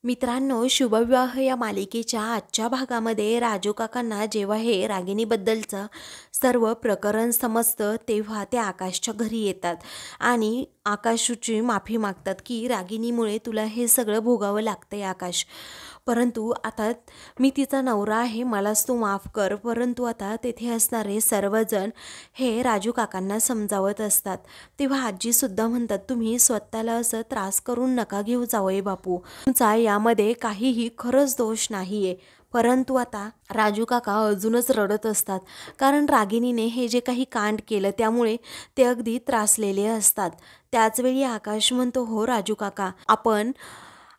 मित्रांनो, शुभविवाह या मालिकेच्या आजच्या भागामध्ये राजू काकांना जेव्हा हे रागिणीबद्दलचं सर्व प्रकरण समजतं तेव्हा ते आकाशच्या घरी येतात आणि आकाशची माफी मागतात की रागिणीमुळे तुला हे सगळं भोगावं लागतंय आकाश. परंतु आता मी तिचा नवरा आहे, मलाच तू माफ कर. परंतु आता तेथे असणारे सर्वजण हे राजू काकांना समजावत असतात. तेव्हा आजीसुद्धा म्हणतात, तुम्ही स्वतःला असं त्रास करून नका घेऊ जावई बापू, तुमचा यामध्ये काहीही खरंच दोष नाहीये. परंतु आता राजू काका अजूनच रडत असतात, कारण रागिणीने हे जे काही कांड केलं त्यामुळे ते अगदी त्रासलेले असतात. त्याचवेळी आकाश म्हणतो, हो राजू काका, आपण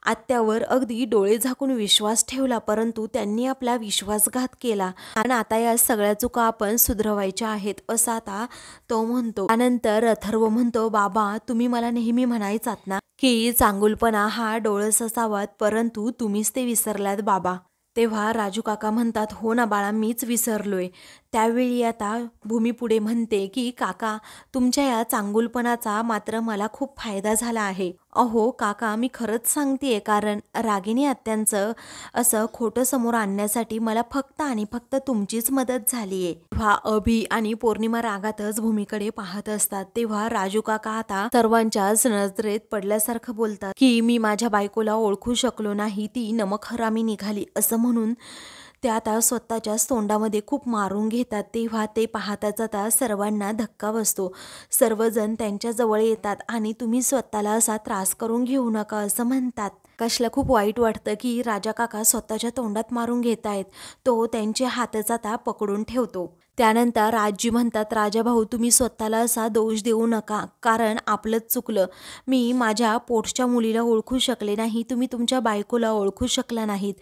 आत्यावर अगदी डोळे झाकून विश्वास ठेवला, परंतु त्यांनी आपला विश्वासघात केला आणि आता या सगळ्या चुका आपण सुधरवायच्या आहेत असं आता तो म्हणतो. त्यानंतर अथर्व म्हणतो, बाबा तुम्ही मला नेहमी म्हणायचात ना की चांगुलपणा हा डोळस असावा, परंतु तुम्हीच ते विसरलात बाबा. तेव्हा राजू काका म्हणतात, हो ना बाळा, मीच विसरलोय. त्यावेळी आता भूमी पुढे म्हणते की काका, तुमच्या या चांगुलपणाचा मात्र मला खूप फायदा झाला आहे. अहो काका, मी खरंच सांगतेय, कारण रागिणी आत्यांचं असं खोटं समोर आणण्यासाठी मला फक्त आणि फक्त तुमचीच मदत झालीये. तेव्हा अभि आणि पौर्णिमा रागातच भूमीकडे पाहत असतात. तेव्हा राजू काका आता सर्वांच्याच नजरेत पडल्यासारखं बोलतात की मी माझ्या बायकोला ओळखू शकलो नाही, ती नमक-हरामी निघाली असं म्हणून ते आता स्वतःच्याच तोंडामध्ये खूप मारून घेतात. तेव्हा ते पाहताच आता सर्वांना धक्का बसतो. सर्वजण त्यांच्या जवळ येतात आणि तुम्ही स्वतःला असा त्रास करून घेऊ नका असं म्हणतात. आकाशला खूप वाईट वाटतं की राजा काका स्वतःच्या तोंडात मारून घेत आहेत. तो त्यांचे हातच आता पकडून ठेवतो. त्यानंतर आजी म्हणतात, राजा भाऊ, तुम्ही स्वतःला असा दोष देऊ नका, कारण आपलंच चुकलं. मी माझ्या पोटच्या मुलीला ओळखू शकले नाही, तुम्ही तुमच्या बायकोला ओळखू शकला नाहीत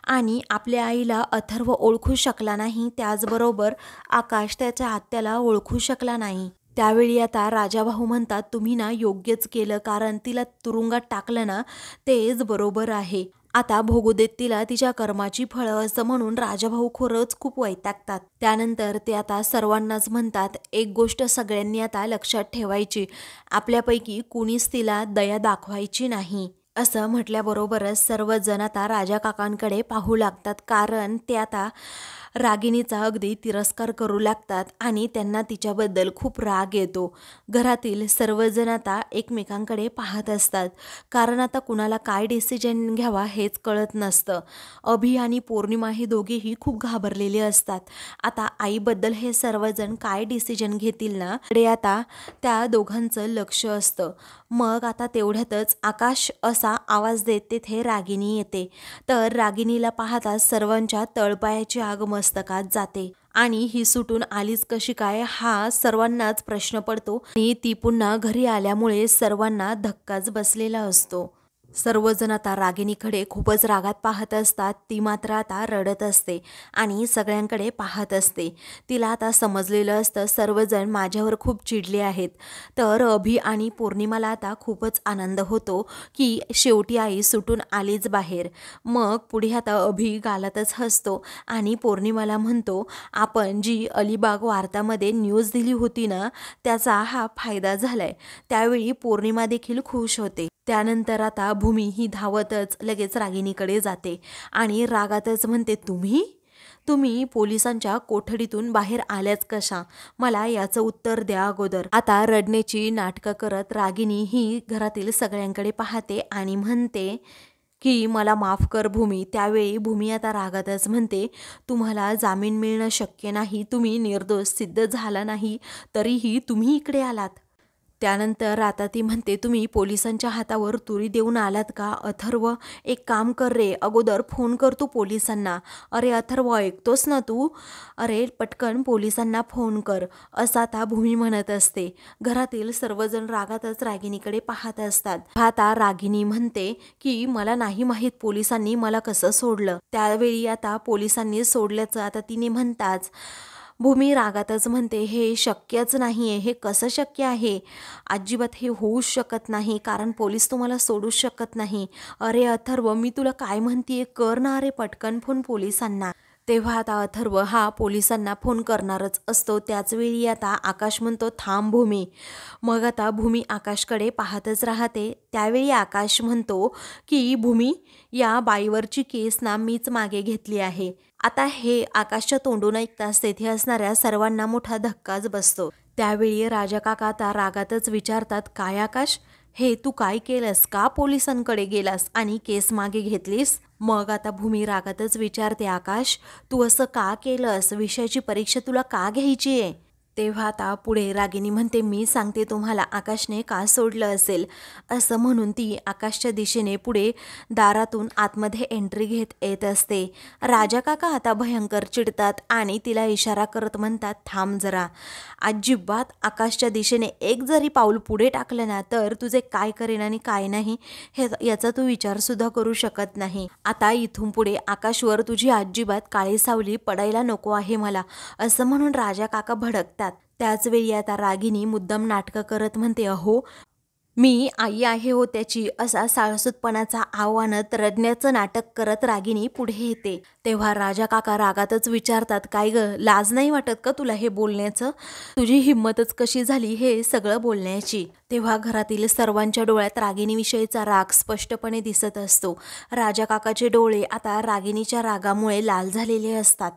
आणि आपल्या आईला अथर्व ओळखू शकला नाही, त्याचबरोबर आकाश त्याच्या आत्याला ओळखू शकला नाही. त्यावेळी आता राजाभाऊ म्हणतात, तुम्ही ना योग्यच केलं, कारण तिला तुरुंगात टाकलं ना तेच बरोबर आहे. आता भोगू देत तिला तिच्या कर्माची फळं असं म्हणून राजाभाऊ खरंच खूप वैतागतात. त्यानंतर ते आता सर्वांनाच म्हणतात, एक गोष्ट सगळ्यांनी आता लक्षात ठेवायची, आपल्यापैकी कुणीच तिला दया दाखवायची नाही. असं म्हटल्याबरोबरच सर्वजण आता राजा काकांकडे पाहू लागतात, कारण ते आता रागिणीचा अगदी तिरस्कार करू लागतात आणि त्यांना तिच्याबद्दल खूप राग येतो. घरातील सर्वजण आता एकमेकांकडे पाहत असतात, कारण आता कुणाला काय डिसिजन घ्यावा हेच कळत नसतं. अभि आणि पौर्णिमा हे दोघेही खूप घाबरलेले असतात. आता आईबद्दल हे सर्वजण काय डिसिजन घेतील ना, कडे आता त्या दोघांचं लक्ष असतं. मग आता तेवढ्यातच आकाश असा आवाज देत तेथे रागिणी येते. तर रागिणीला पाहताच सर्वांच्या तळपायाची आग मस्तकात जाते आणि ही सुटून आलीच कशी काय हा सर्वांनाच प्रश्न पडतो आणि ती पुन्हा घरी आल्यामुळे सर्वांना धक्काच बसलेला असतो. सर्वजण आता रागिणीकडे खूपच रागात पाहत असतात. ती मात्र आता रडत असते आणि सगळ्यांकडे पाहत असते. तिला आता समजलेलं असतं सर्वजण माझ्यावर खूप चिडले आहेत. तर अभि आणि पौर्णिमाला आता खूपच आनंद होतो की शेवटी आई सुटून आलीच बाहेर. मग पुढे आता अभि गालातच हसतो आणि पौर्णिमाला म्हणतो, आपण जी अलिबाग वार्तामध्ये न्यूज दिली होती ना, त्याचा हा फायदा झालाय. त्यावेळी पौर्णिमा देखील खुश होते. त्यानंतर आता भूमी ही धावतच लगेच रागिणीकडे जाते आणि रागातच म्हणते, तुम्ही पोलिसांच्या कोठडीतून बाहेर आल्याच कशा? मला याचं उत्तर द्या अगोदर. आता रडण्याची नाटकं करत रागिणी ही घरातील सगळ्यांकडे पाहते आणि म्हणते की मला माफ कर भूमी. त्यावेळी भूमी आता रागातच म्हणते, तुम्हाला जामीन मिळणं शक्य नाही, तुम्ही निर्दोष सिद्ध झाला नाही तरीही तुम्ही इकडे आलात. त्यानंतर आता ती म्हणते, तुम्ही पोलिसांच्या हातावर तुरी देऊन आलात का? अथर्व, एक काम कर रे, अगोदर फोन कर तू पोलिसांना. अरे अथर्व, ऐकतोस ना तू? अरे पटकन पोलिसांना फोन कर, असं आता भूमी म्हणत असते. घरातील सर्वजण रागातच रागिणीकडे पाहत असतात. आता रागिणी म्हणते की मला नाही माहीत पोलिसांनी मला कसं सोडलं. त्यावेळी आता पोलिसांनी सोडल्याचं आता तिने म्हणताच भूमी रागातच म्हणते, हे शक्यच नाहीये, हे कसं शक्य आहे? अजिबात हे होऊच शकत नाही, कारण पोलीस तुम्हाला सोडूच शकत नाही. अरे अथर्व, मी तुला काय म्हणतेय, कर ना रे पटकन फोन पोलिसांना. तेव्हा आता अथर्व हा पोलिसांना फोन करणारच असतो. त्याच वेळी आता आकाश म्हणतो, थांब भूमी. मग आता भूमी आकाशकडे पाहतच राहते. त्यावेळी आकाश म्हणतो की भूमी, या बाईवरची केस ना मीच मागे घेतली आहे. आता हे आकाशच्या तोंडून ऐकताच तेथे असणाऱ्या सर्वांना मोठा धक्काच बसतो. त्यावेळी राजा काका आता रागातच विचारतात, काय आकाश, हे तू काय केलंस? का पोलिसांकडे गेलास आणि केस मागे घेतलीस? मग आता भूमी रागातच विचारते, आकाश तू असं का केलंस? विषयाची परीक्षा तुला का घ्यायची आहे? तेव्हा आता पुढे रागिनी म्हणते, मी सांगते तुम्हाला आकाशने का सोडलं असेल. असं म्हणून ती आकाशच्या दिशेने पुढे दारातून आतमध्ये एंट्री घेत येत असते. राजा काका आता भयंकर चिडतात आणि तिला इशारा करत म्हणतात, थांब जरा. अजिबात आकाशच्या दिशेने एक जरी पाऊल पुढे टाकलं ना तर तुझे काय करेन आणि काय नाही हे याचा तू विचारसुद्धा करू शकत नाही. आता इथून पुढे आकाशवर तुझी अजिबात काळी सावली पडायला नको आहे मला. असं म्हणून राजा काका भडकतात. त्याच वेळी आता रागिनी मुद्दाम नाटकं करत म्हणते, अहो मी आई आहे हो त्याची. असा साळसूतपणाचा आव्हानात रडण्याचं नाटक करत रागिनी पुढे येते. तेव्हा राजा काका रागातच विचारतात, काय ग, लाज नाही वाटत का तुला हे बोलण्याचं? तुझी हिंमतच कशी झाली हे सगळं बोलण्याची? तेव्हा घरातील सर्वांच्या डोळ्यात रागिनीविषयीचा राग स्पष्टपणे दिसत असतो. राजा काकाचे डोळे आता रागिनीच्या रागामुळे लाल झालेले असतात.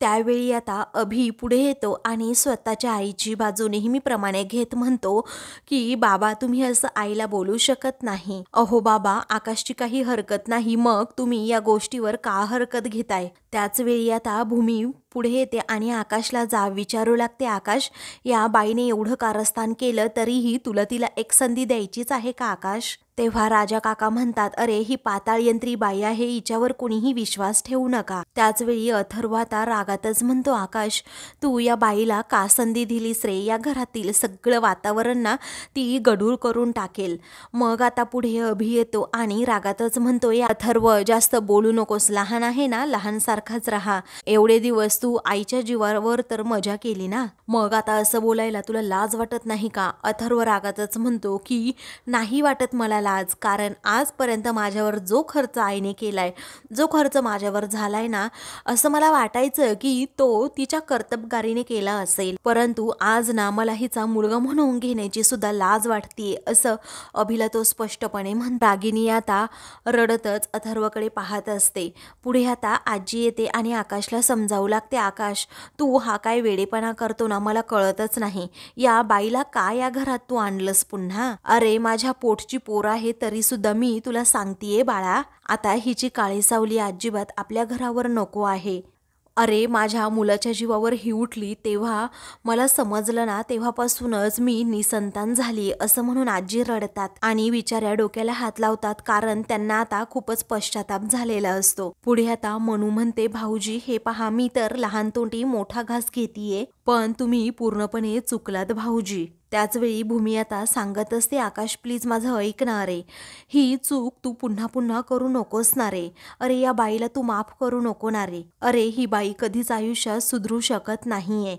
त्यावेळी आता अभि पुढे येतो आणि स्वतःच्या आईची बाजू नेहमीप्रमाणे घेत म्हणतो की बाबा, तुम्ही असं आईला बोलू शकत नाही. अहो बाबा, आकाशची काही हरकत नाही, मग तुम्ही या गोष्टीवर का हरकत घेताय? त्याच वेळी आता भूमी पुढे येते आणि आकाशला जाब विचारू लागते, आकाश, या बाईने एवढं कारस्थान केलं तरीही तुला तिला एक संधी द्यायचीच आहे का आकाश? तेव्हा राजा काका म्हणतात, अरे ही पाताळयंत्री बाई आहे, हिच्यावर कुणीही विश्वास ठेवू नका. त्याचवेळी अथर्व आता रागातच म्हणतो, आकाश तू या बाईला का संधी दिलीस रे? या घरातील सगळं वातावरण ना ती गढूळ करून टाकेल. मग आता पुढे अभि येतो आणि रागातच म्हणतो, या अथर्व जास्त बोलू नकोस, लहान आहे ना, लहानसारखाच राहा. एवढे दिवस तू आईच्या जीवावर तर मजा केली ना, मग आता असं बोलायला तुला लाज वाटत नाही का? अथर्व रागातच म्हणतो की नाही वाटत मला लाज, कारण आजपर्यंत माझ्यावर जो खर्च आईने केलाय, जो खर्च माझ्यावर झालाय ना, असं मला वाटायचं की तो तिच्या कर्तबगारीने केला असेल, परंतु आज ना मला हिचा मुलगा म्हणून घेण्याची सुद्धा लाज वाटतीये, असं अभिला तो स्पष्टपणे म्हणतो. रागिनी आता रडतच अथर्वकडे पाहत असते. पुढे आता आजी येते आणि आकाशला समजावू लागते, आकाश तू हा काय वेडेपणा करतो ना, मला कळतच नाही. या बाईला का या घरात तू आणलंस पुन्हा? अरे माझ्या पोटची पोर आहे तरी सुद्धा मी तुला सांगतेय बाळा, आता हिची काळी सावली अजिबात आपल्या घरावर नको आहे. अरे माझ्या मुलाच्या जीवावर ही उठली तेव्हा मला समजलं ना, तेव्हापासूनच मी निसंतान झाली. असं म्हणून आजी रडतात आणि बिचाऱ्या डोक्याला हात लावतात, कारण त्यांना आता खूपच पश्चाताप झालेला असतो. पुढे आता मनू म्हणते, भाऊजी हे पहा, मी तर लहान तोंडी मोठा घास घेतीये, पण तुम्ही पूर्णपणे चुकलात भाऊजी. त्याचवेळी भूमी आता सांगत असते, आकाश प्लीज माझं ऐक ना रे, ही चूक तू पुन्हा पुन्हा करू नकोस ना रे. अरे या बाईला तू माफ करू नको ना रे. अरे ही बाई कधीच आयुष्यात सुधरू शकत नाहीये.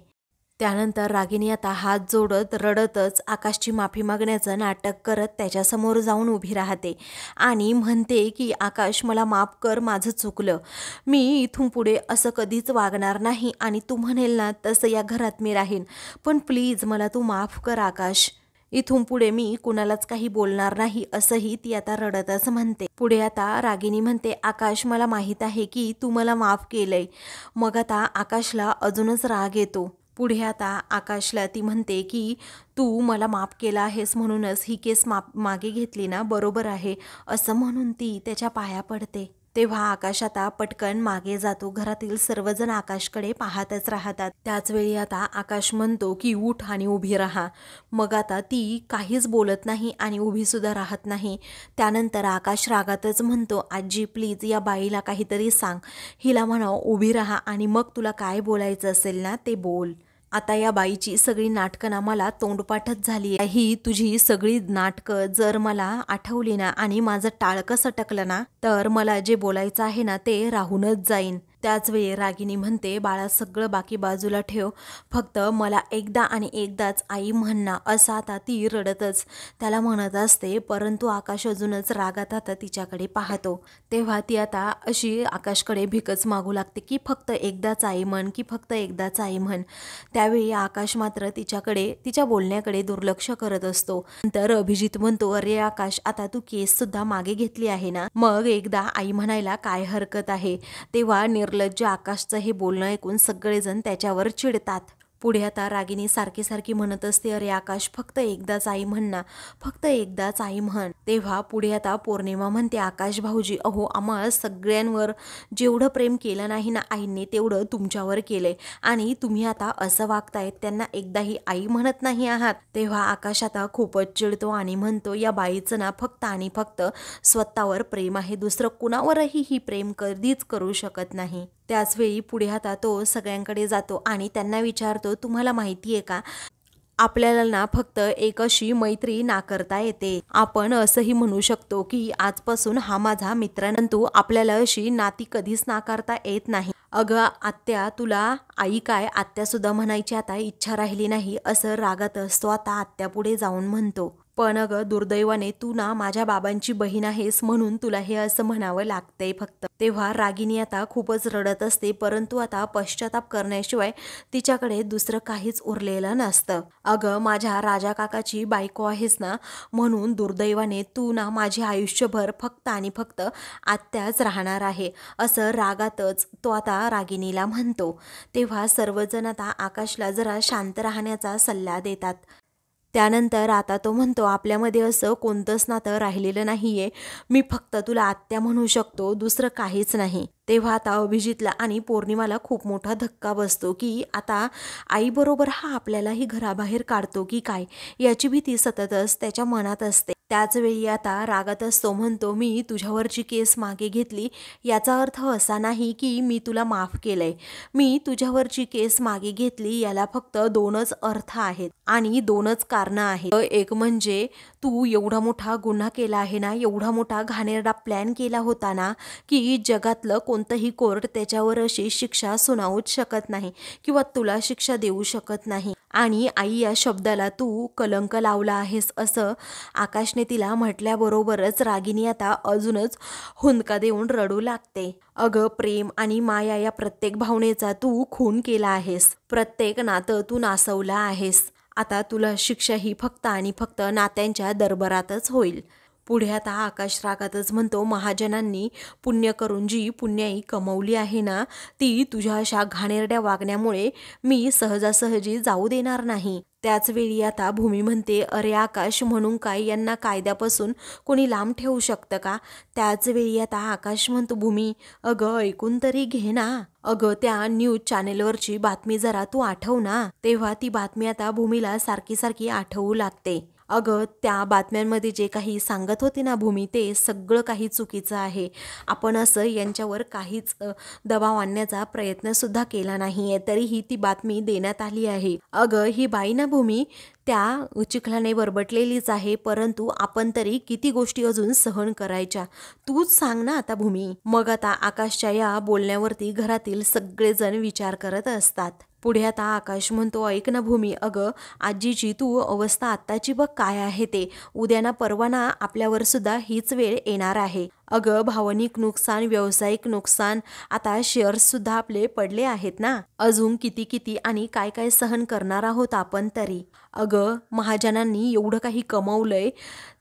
त्यानंतर रागिनी आता हात जोडत रडतच आकाशची माफी मागण्याचं नाटक करत त्याच्यासमोर जाऊन उभी राहते आणि म्हणते की आकाश मला माफ कर, माझं चुकलं, मी इथून पुढे असं कधीच वागणार नाही आणि तू म्हणेल ना तसं या घरात मी राहीन, पण प्लीज मला तू माफ कर आकाश. इथून पुढे मी कुणालाच काही बोलणार नाही, असंही ती आता रडतच म्हणते. पुढे आता रागिनी म्हणते, आकाश मला माहीत आहे की तू मला माफ केलंय. मग आता आकाशला अजूनच राग येतो. पुढे आता आकाशला ती म्हणते की तू मला माफ केला आहेस म्हणूनच ही केस मागे घेतली ना, बरोबर आहे, असं म्हणून ती त्याच्या पाया पडते. तेव्हा आकाश आता पटकन मागे जातो. घरातील सर्वजण आकाशकडे पाहतच राहतात. त्याचवेळी आता आकाश म्हणतो की उठ आणि उभी राहा. मग आता ती काहीच बोलत नाही आणि उभी सुद्धा राहत नाही. त्यानंतर आकाश रागातच म्हणतो, आजी प्लीज या बाईला काहीतरी सांग, हिला म्हणा उभी राहा आणि मग तुला काय बोलायचं असेल ना ते बोल. आता या बाईची सगळी नाटकं ना मला तोंडपाठच झाली. ही तुझी सगळी नाटकं जर मला आठवली ना आणि माझं टाळकं सटकलं ना, तर मला जे बोलायचं आहे ना ते राहूनच जाईन. त्याच वेळी रागिनी म्हणते, बाळा सगळं बाकी बाजूला ठेव, फक्त मला एकदा आणि एकदाच आई म्हण ना. असं आता ती रडतच त्याला म्हणत असते, परंतु आकाश अजूनच रागात आता तिच्याकडे पाहतो. तेव्हा ती आता अशी आकाशकडे भिकच मागू लागते की फक्त एकदाच आई म्हण, की फक्त एकदाच आई म्हण. त्यावेळी आकाश मात्र तिच्याकडे, तिच्या बोलण्याकडे दुर्लक्ष करत असतो. नंतर अभिजित म्हणतो, अरे आकाश, आता तू केस सुद्धा मागे घेतली आहे ना, मग एकदा आई म्हणायला काय हरकत आहे. तेव्हा निर्लज्ज आकाशचं हे बोलणं ऐकून सगळेजण त्याच्यावर चिडतात. पुढे आता रागिनी सारखी सारखी म्हणत असते, अरे आकाश, फक्त एकदाच आई म्हण ना, फक्त एकदाच आई म्हण. तेव्हा पुढे आता पौर्णिमा म्हणते, आकाश भाऊजी, अहो आम्हा सगळ्यांवर जेवढं प्रेम केलं नाही ना आईंनी, तेवढं तुमच्यावर केलंय आणि तुम्ही आता असं वागतायत, त्यांना एकदाही आई म्हणत नाही आहात. तेव्हा आकाश आता खूपच चिडतो आणि म्हणतो, या बाईचं ना फक्त आणि फक्त स्वतःवर प्रेम आहे, दुसरं कुणावरही ही प्रेम कधीच करू शकत नाही. त्याचवेळी पुढे आता तो सगळ्यांकडे जातो आणि त्यांना विचारतो, तुम्हाला माहिती आहे का, आपल्याला ना फक्त एक अशी मैत्री नाकारता येते. आपण असंही म्हणू शकतो की आजपासून हा माझा मित्र, परंतु आपल्याला अशी नाती कधीच नाकारता येत नाही. अगं आत्या, तुला आई काय आत्या सुद्धा म्हणायची आता इच्छा राहिली नाही, असं रागात असतो आता आत्या पुढे जाऊन म्हणतो. पण अगं दुर्दैवाने तू ना माझ्या बाबांची बहीण आहेस, म्हणून तुला हे असं म्हणावं लागतंय फक्त. तेव्हा रागिनी आता खूपच रडत असते, परंतु आता पश्चाताप करण्याशिवाय तिच्याकडे दुसरं काहीच उरलेलं नसतं. अगं माझ्या राजा काकाची बायको आहेस ना, म्हणून दुर्दैवाने तू ना माझे आयुष्यभर फक्त आणि फक्त आत्याच राहणार आहे, असं रागातच तो आता रागिनीला म्हणतो. तेव्हा सर्वजण आता आकाशला जरा शांत राहण्याचा सल्ला देतात. त्यानंतर आता तो म्हणतो, आपल्यामध्ये असं कोणतंच नातं राहिलेलं नाहीये, मी फक्त तुला आत्या म्हणू शकतो, दुसरं काहीच नाही. तेव्हा आता अभिजितला आणि पौर्णिमाला खूप मोठा धक्का बसतो की आता आईबरोबर हा आपल्यालाही घराबाहेर काढतो की काय, याची भीती सततच त्याच्या मनात असते. त्याच वेळी आता रागातच तो म्हणतो, मी तुझ्यावरची केस मागे घेतली याचा अर्थ असा नाही की मी तुला माफ केलंय. मी तुझ्यावरची केस मागे घेतली याला फक्त दोनच अर्थ आहेत आणि दोनच कारणं आहेत. एक म्हणजे तू एवढा मोठा गुन्हा केला आहे ना, एवढा मोठा घाणेरडा प्लॅन केला होता ना, की जगातलं कोणतंही कोर्ट त्याच्यावर अशी शिक्षा सुनावूच शकत नाही किंवा तुला शिक्षा देऊ शकत नाही. आणि आई या शब्दाला तू कलंक लावला आहेस, असं आकाशने तिला म्हटल्याबरोबरच रागिनी आता अजूनच हुंदका देऊन रडू लागते. अगं प्रेम आणि माया या प्रत्येक भावनेचा तू खून केला आहेस, प्रत्येक नातं तू नासवलं आहेस. आता तुला शिक्षा ही फक्त आणि फक्त नात्यांच्या दरबारातच होईल. पुढे आता आकाश रागातच म्हणतो, महाजनांनी पुण्य करून जी पुण्याई कमवली आहे ना, ती तुझ्या अशा घाणेरड्या वागण्यामुळे मी सहजासहजी जाऊ देणार नाही. त्याच वेळी आता भूमी म्हणते, अरे आकाश, म्हणून काय यांना कायद्यापासून कोणी लांब ठेवू शकतं का. त्याच वेळी आता आकाश म्हणतो, भूमी अगं ऐकून तरी घे ना, अगं त्या न्यूज चॅनेलवरची बातमी जरा तू आठव ना. तेव्हा ती बातमी आता भूमीला सारखी सारखी आठवू लागते. अगं त्या बातम्यांमध्ये जे काही सांगत होते ना भूमी, ते सगळं काही चुकीचं आहे. आपण असं यांच्यावर काहीच दबाव आणण्याचा प्रयत्न सुद्धा केला नाहीये, तरीही ती बातमी देण्यात आली आहे. अगं ही बाई ना भूमी त्या चिखलाने बरबटलेलीच आहे, परंतु आपण तरी किती गोष्टी अजून सहन करायच्या, तूच सांग ना आता भूमी. मग आता आकाशच्या या बोलण्यावरती घरातील सगळेजण विचार करत असतात. पुढे आता आकाश म्हणतो, ऐक ना भूमी, अगं आजीची तू अवस्था आत्ताची बघ काय आहे ते, उद्या ना परवा ना आपल्यावर सुद्धा हीच वेळ येणार आहे. अगं भावनिक नुकसान, व्यावसायिक नुकसान, आता शेअर्स सुद्धा आपले पडले आहेत ना, अजून किती किती आणि काय काय सहन करणार आहोत आपण तरी. अगं महाजनांनी एवढं काही कमवलंय,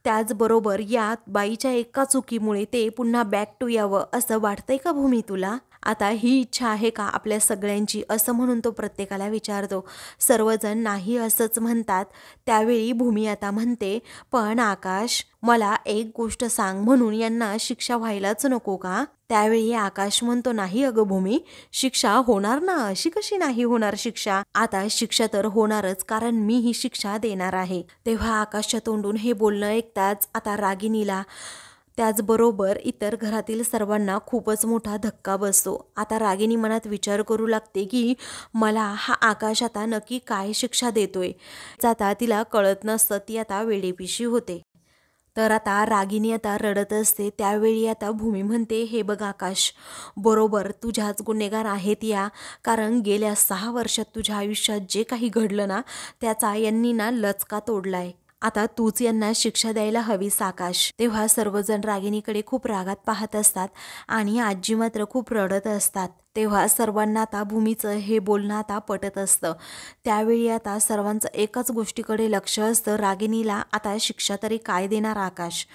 त्याचबरोबर या बाईच्या एका चुकीमुळे ते पुन्हा बॅक टू यावं असं वाटतंय का भूमी तुला. आता ही इच्छा आहे का आपल्या सगळ्यांची, असं म्हणून तो प्रत्येकाला विचारतो. सर्वजण नाही असंच म्हणतात. त्यावेळी भूमी आता म्हणते, पण आकाश मला एक गोष्ट सांग, म्हणून यांना शिक्षा व्हायलाच नको का. त्यावेळी आकाश म्हणतो, नाही अगं भूमी, शिक्षा होणार ना, अशी कशी नाही होणार शिक्षा, आता शिक्षा तर होणारच, कारण मी ही शिक्षा देणार आहे. तेव्हा आकाशच्या तोंडून हे बोलणं ऐकताच आता रागिनीला त्याचबरोबर इतर घरातील सर्वांना खूपच मोठा धक्का बसतो. आता रागिनी मनात विचार करू लागते की मला हा आकाश आता नक्की काय शिक्षा देतोय. आता तिला कळत नसतं, ती आता वेडेपिशी होते. तर आता रागिनी आता रडत असते. त्यावेळी आता भूमी म्हणते, हे बघ आकाश, बरोबर तुझ्याच गुन्हेगार आहेत या, कारण गेल्या 6 वर्षात तुझ्या आयुष्यात जे काही घडलं ना त्याचा यांनी ना लचका तोडलाय. आता तूच यांना शिक्षा द्यायला हवीस आकाश. तेव्हा सर्वजण रागिनीकडे खूप रागात पाहत असतात आणि आजी मात्र खूप रडत असतात. तेव्हा सर्वांना आता भूमीचं हे बोलणं आता पटत असतं. त्यावेळी आता सर्वांचं एकाच गोष्टीकडे लक्ष असतं, रागिनीला आता शिक्षा तरी काय देणार आकाश.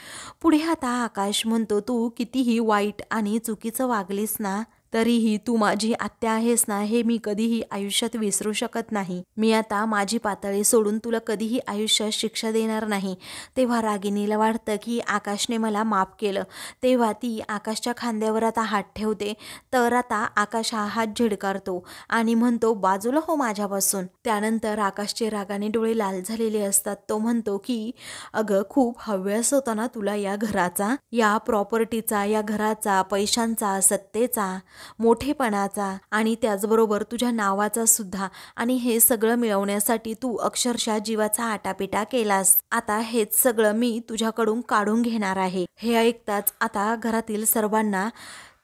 पुढे आता आकाश म्हणतो, तू कितीही वाईट आणि चुकीचं वागलीस ना तरीही तू माझी आत्या आहेस ना, हे मी कधीही आयुष्यात विसरू शकत नाही. मी आता माझी पातळी सोडून तुला कधीही आयुष्यात शिक्षा देणार नाही. तेव्हा रागिनीला वाटतं की आकाशने मला माफ केलं. तेव्हा ती आकाशच्या खांद्यावर आता हात ठेवते. तर आता आकाश हा हात झिडकारतो आणि म्हणतो, बाजूला हो माझ्यापासून. त्यानंतर आकाशचे रागाने डोळे लाल झालेले असतात. तो म्हणतो की अगं, खूप हव्यास होता ना तुला या घराचा, या प्रॉपर्टीचा, या घराचा, पैशांचा, सत्तेचा, मोठेपणाचा आणि त्याचबरोबर तुझ्या नावाचा सुद्धा. आणि हे सगळं मिळवण्यासाठी तू अक्षरशः जीवाचा आटापिटा केलास. आता हेच सगळं मी तुझ्याकडून काढून घेणार आहे. हे ऐकताच आता घरातील सर्वांना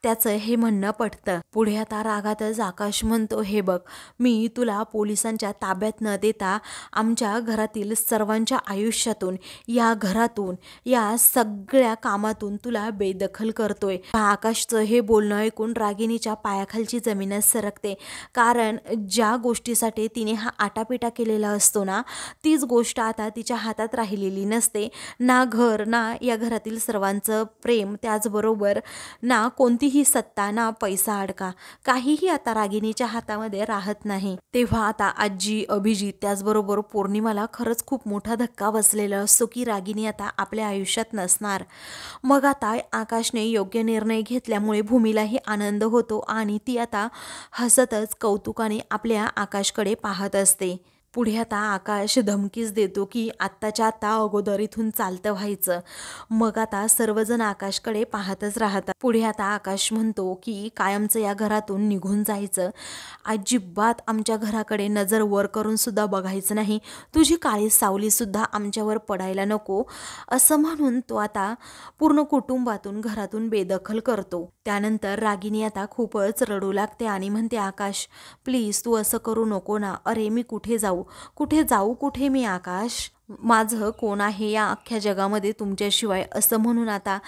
त्याचं हे म्हणणं पटतं. पुढे आता रागातच आकाश म्हणतो, हे बघ, मी तुला पोलिसांच्या ताब्यात न देता आमच्या घरातील सर्वांच्या आयुष्यातून, या घरातून, या सगळ्या कामातून तुला बेदखल करतोय. आकाशचं हे बोलणं ऐकून रागिनीच्या पायाखालची जमीनच सरकते. कारण ज्या गोष्टीसाठी तिने हा आटापिटा केलेला असतो ना, तीच गोष्ट आता तिच्या हातात राहिलेली नसते. ना घर, ना या घरातील सर्वांचं प्रेम, त्याचबरोबर ना कोणतीही सत्ता, ना पैसा अडका, काहीही आता रागिनीच्या हातामध्ये राहत नाही. तेव्हा आता आजी, अभिजित, त्याचबरोबर पौर्णिमाला खरंच खूप मोठा धक्का बसलेला असतो की रागिनी आता आपल्या आयुष्यात नसणार. मग आता आकाशने योग्य निर्णय घेतल्यामुळे भूमीलाही आनंद होतो आणि ती आता हसतच कौतुकाने आपल्या आकाशकडे पाहत असते. पुढे आता आकाश धमकीच देतो की आत्ताच्या आत्ता अगोदर इथून चालतं व्हायचं. मग आता सर्वजण आकाशकडे पाहतच राहतात. पुढे आता आकाश म्हणतो की कायमचं या घरातून निघून जायचं, अजिबात आमच्या घराकडे नजर वर करून सुद्धा बघायचं नाही, तुझी काळी सावली सुद्धा आमच्यावर पडायला नको, असं म्हणून तो आता पूर्ण कुटुंबातून घरातून बेदखल करतो. त्यानंतर रागिनी आता खूपच रडू लागते आणि म्हणते, आकाश प्लीज तू असं करू नको ना. अरे मी कुठे जाऊ, कुठे मी आकाश, माझं कोण आहे या अख्ख्या जगामध्ये तुमच्याशिवाय, असं म्हणून आता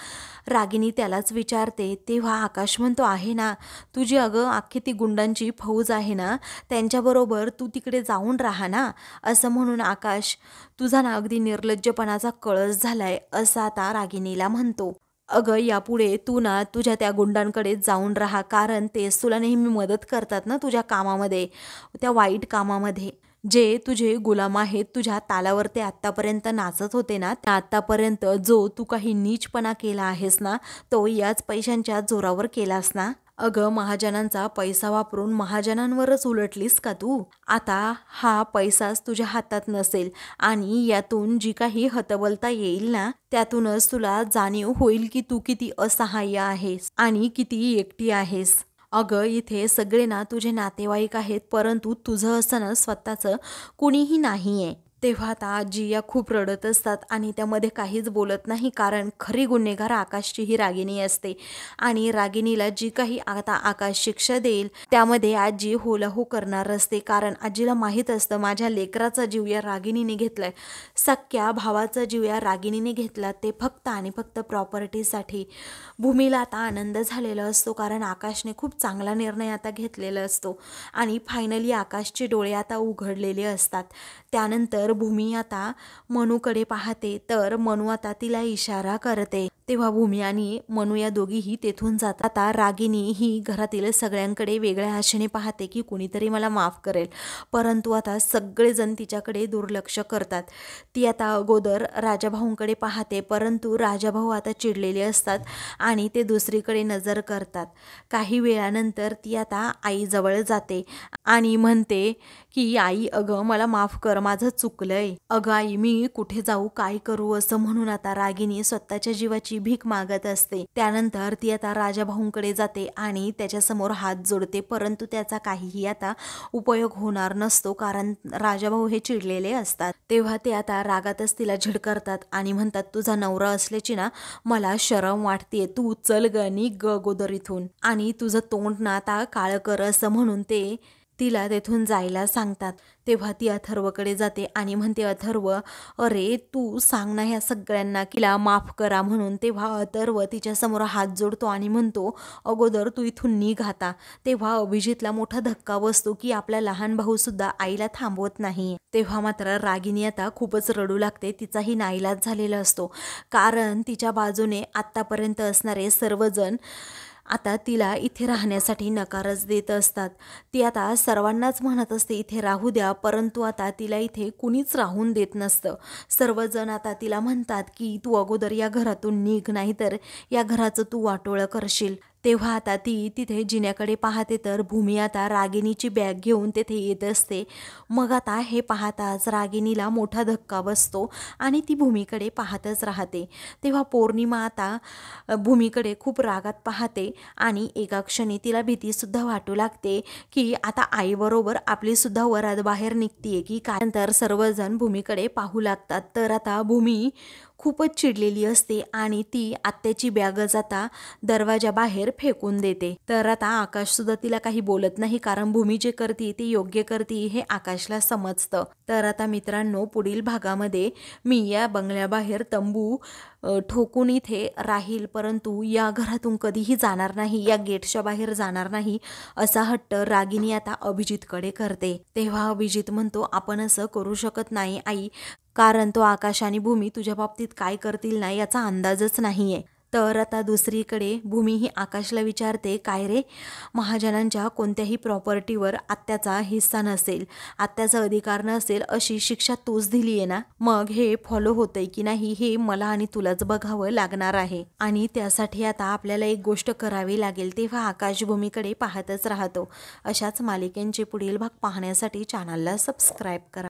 रागिनी त्यालाच विचारते. तेव्हा आकाश म्हणतो, आहे ना तुझी, अगं अख्खी ती गुंडांची फौज आहे ना, त्यांच्याबरोबर तू तिकडे जाऊन राहा ना, असं म्हणून आकाश तुझा ना अगदी निर्लज्जपणाचा कळस झालाय, असं आता रागिनीला म्हणतो. अगं यापुढे तू ना तुझ्या त्या गुंडांकडे जाऊन राहा, कारण तेच तुला नेहमी मदत करतात ना तुझ्या कामामध्ये, त्या वाईट कामामध्ये. जे तुझे गुलाम आहेत, तुझ्या तालावर ते आत्तापर्यंत नाचत होते ना, त्या आत्तापर्यंत जो तू काही नीचपणा केला आहेस ना, तो याच पैशांच्या जोरावर केलास ना. अगं महाजनांचा पैसा वापरून महाजनांवरच उलटलीस का तू. आता हा पैसाच तुझ्या हातात नसेल आणि यातून जी काही हतबलता येईल ना, त्यातूनच तुला जाणीव होईल की तू किती असहाय्य आहेस आणि किती एकटी आहेस. अगं इथे सगळे ना तुझे नातेवाईक आहेत, परंतु तुझं असं ना स्वतःचं कुणीही नाही आहे. तेव्हा आता आजी या खूप रडत असतात आणि त्यामध्ये काहीच बोलत नाही, कारण खरी गुन्हेगार आकाशची ही रागिनी असते आणि रागिनीला जी काही आता आकाश शिक्षा देईल त्यामध्ये आजी होला हो करणार असते. कारण आजीला माहीत असतं, माझ्या लेकराचा जीव या रागिनीने घेतलाय, सख्या भावाचा जीव या रागिनीने घेतला, ते फक्त आणि फक्त प्रॉपर्टीसाठी. भूमीला आता आनंद झालेला असतो, कारण आकाशने खूप चांगला निर्णय आता घेतलेला असतो आणि फायनली आकाशचे डोळे आता उघडलेले असतात. त्यानंतर भूमी आता मनूकडे पाहते, तर मनू आता तिला इशारा करते. तेव्हा भूमी आणि मनू या दोघीही तेथून जातात. आता रागिनी ही घरातील सगळ्यांकडे वेगळ्या आशेने पाहते की कुणीतरी मला माफ करेल, परंतु आता सगळेजण तिच्याकडे दुर्लक्ष करतात. ती आता अगोदर राजाभाऊंकडे पाहते, परंतु राजाभाऊ आता चिडलेले असतात आणि ते दुसरीकडे नजर करतात. काही वेळानंतर ती आता आईजवळ जाते आणि म्हणते की आई, अगं मला माफ कर, माझं चुकलंय. अगं आई, मी कुठे जाऊ, काय करू, असं म्हणून आता रागिनी स्वतःच्या जीवाची भीक मागत असते. त्यानंतर ती आता राजाभाऊंकडे जाते आणि त्याच्यासमोर हात जोडते, परंतु त्याचा काहीही आता उपयोग होणार नसतो, कारण राजाभाऊ हे चिडलेले असतात. तेव्हा ते आता रागातच तिला झिडकारतात आणि म्हणतात, तुझा नवरा असल्याची ना मला शरम वाटते, तू चल ग निघ ग अगोदर इथून, आणि तुझं तोंड ना आता काळं कर, असं म्हणून ते तिला तेथून जायला सांगतात. तेव्हा ती अथर्वकडे जाते आणि म्हणते, अथर्व अरे तू सांग ना ह्या सगळ्यांना किला माफ करा म्हणून. तेव्हा अथर्व तिच्यासमोर हात जोडतो आणि म्हणतो, अगोदर तू इथून निघ आता. तेव्हा अभिजितला मोठा धक्का बसतो की आपला लहान भाऊ सुद्धा आईला थांबवत नाही. तेव्हा मात्र रागिनी आता खूपच रडू लागते. तिचाही नाईलाज झालेला असतो, कारण तिच्या बाजूने आत्तापर्यंत असणारे सर्वजण आता तिला इथे राहण्यासाठी नकारच देत असतात. ती आता सर्वांनाच म्हणत असते इथे राहू द्या, परंतु आता तिला इथे कुणीच राहून देत नसतं. सर्वजण आता तिला म्हणतात की तू अगोदर या घरातून निघ, नाहीतर या घराचं तू वाटोळं करशील. तेव्हा आता ती तिथे जिन्याकडे पाहते तर भूमी आता रागिनीची बॅग घेऊन तेथे येत असते. मग आता हे पाहताच रागिनीला मोठा धक्का बसतो आणि ती भूमीकडे पाहतच राहते. तेव्हा पौर्णिमा आता भूमीकडे खूप रागात पाहते आणि एका क्षणी तिला भीतीसुद्धा वाटू लागते की आता आईबरोबर आपलीसुद्धा वरात बाहेर निघतीये की काय. नंतर सर्वजण भूमीकडे पाहू लागतात. तर आता भूमी खूपच चिडलेली असते आणि ती आत्याची बॅगच आता दरवाजा बाहेर फेकून देते. तर आता आकाश सुद्धा तिला काही बोलत नाही, कारण भूमी जे करते ते योग्य करते हे आकाशला समजतं. तर आता मित्रांनो, पुढील भागामध्ये मी या बंगल्याबाहेर तंबू ठोकून इथे राहील, परंतु या घरातून कधीही जाणार नाही, या गेटच्या बाहेर जाणार नाही, असा हट्ट रागिनी आता अभिजितकडे करते. तेव्हा अभिजित म्हणतो, आपण असं करू शकत नाही आई, कारण तो आकाश आणि भूमी तुझ्या बाबतीत काय करतील ना याचा अंदाजच नाहीये. तर आता दुसरीकडे भूमी ही आकाशला विचारते, काय रे, महाजनांच्या कोणत्याही प्रॉपर्टीवर आत्याचा हिस्सा नसेल, आत्याचा अधिकार नसेल, अशी शिक्षा तूच दिली आहे ना, मग हे फॉलो होतंय की नाही हे मला आणि तुलाच बघावं लागणार आहे, आणि त्यासाठी आता आपल्याला एक गोष्ट करावी लागेल. तेव्हा आकाश भूमीकडे पाहतच राहतो. अशाच मालिकेंचे पुढील भाग पाहण्यासाठी चॅनलला सबस्क्राईब करा.